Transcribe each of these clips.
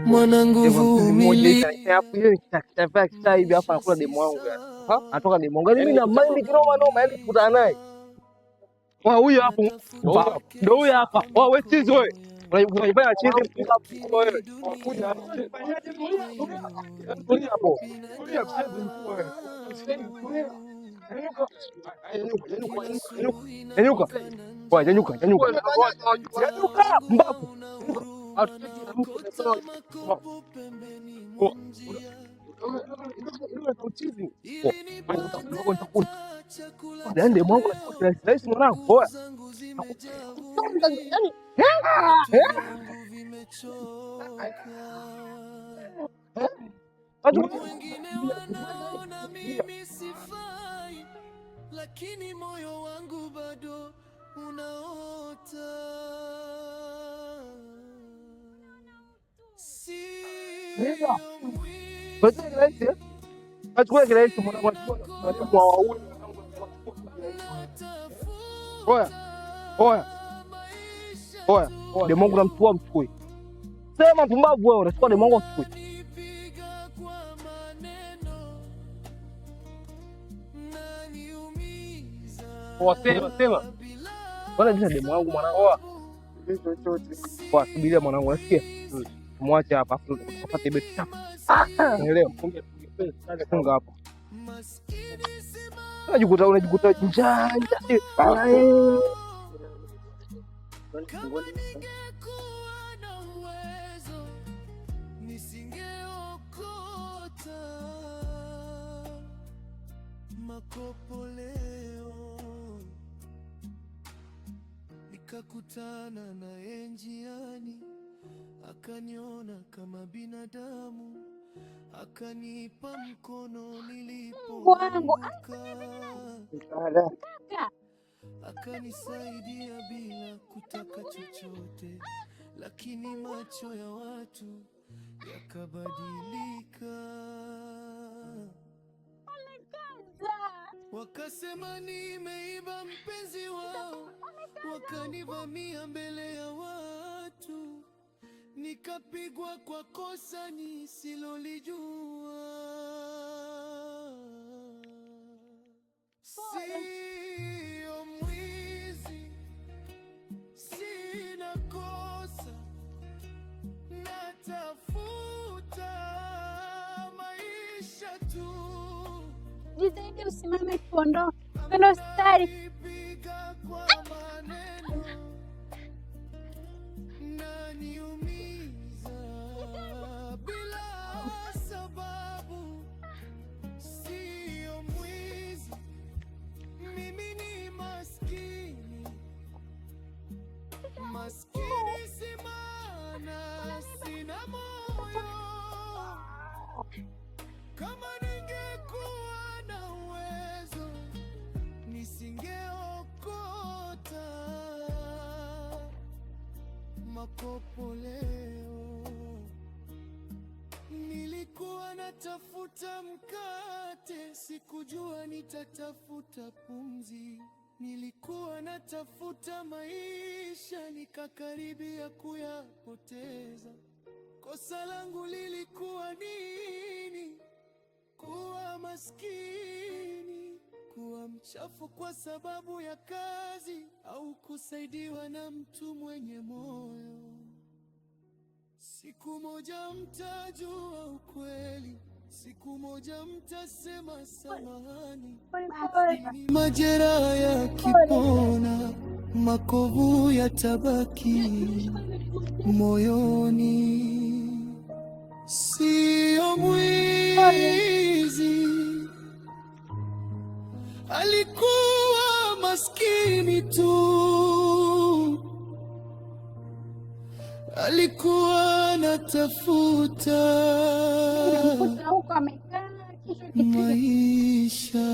Mwanangu vumilia. Hapo hiyo kitafaa kitaa hivi hapa anakula demo wangu yani. Anatoka demo wangu. Mimi na mind kinoma noma yani kukutana naye. Huyo hapo. Ndio huyo hapa. Wewe chizi wewe. Unaifanya chizi mkubwa wewe. Kuja hapo. Kuja hapo. Kuja hapo. Nyanyuka. Wewe nyanyuka, nyanyuka. Nyanyuka mbapo. Ndio mwangu rahisi mwanangu. Poa. Wengine wanaona mimi sifai, lakini moyo wangu bado unaota. Achukua kirahisi mwanangu. Oya. Oya. Oya. Demo wangu namchukua mchukui. Sema mpumbavu wewe, unachukua demo wangu mchukui. Sema. Bwana jina demo wangu mwanangu. Poa, subiria mwanangu, unasikia? Tumwache hapa afu tukapate beti hapa. Unaelewa? Funga hapo. Unajikuta njaa. Kama ningekuwa na uwezo nisingeokota makopo leo, nikakutana naye njiani, akaniona kama binadamu, akanipa mkono nilipoanguka, akanisaidia bila kutaka chochote, lakini macho ya watu yakabadilika. Wakasema nimeiba mpenzi wao, wakanivamia mbele ya watu, nikapigwa kwa kosa nisilolijua. Sio mwizi, sina kosa, natafuta maisha tu. Jitahidi usimame tuondoke. Kwenda hospitali. Maskini si maana sina moyo. Kama ningekuwa na uwezo nisingeokota makopo leo. Nilikuwa natafuta mkate, sikujua nitatafuta pumzi. Nilikuwa natafuta maisha, nikakaribia kuyapoteza. Kosa langu lilikuwa nini? Kuwa maskini, kuwa mchafu kwa sababu ya kazi, au kusaidiwa na mtu mwenye moyo. Siku moja mtajua ukweli, siku moja mtasema samahani. Majeraha yakipona, makovu yatabaki moyoni. Sio mwizi, alikuwa maskini tu, alikuwa anatafuta maisha.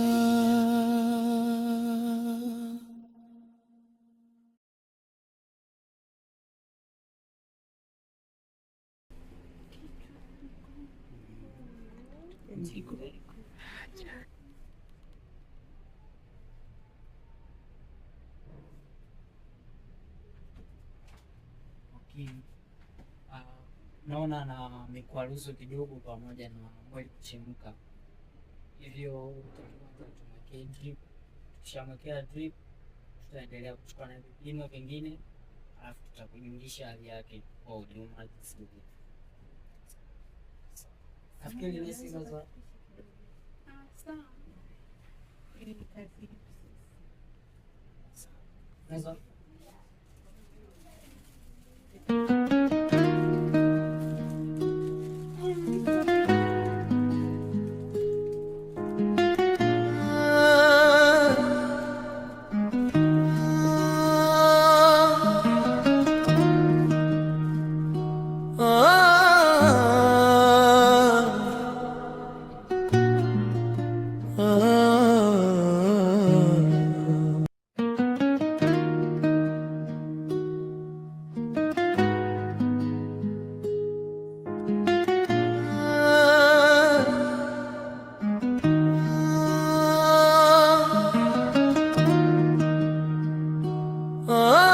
naona na mikwaruzo kidogo pamoja na mwili kuchemka, hivyo tumwekee drip. Tukishamwekea drip, tutaendelea kuchukua na vipimo vingine, alafu tutakujulisha hali yake kwa ujumla. Nafikiri ni siku za sawa. Ah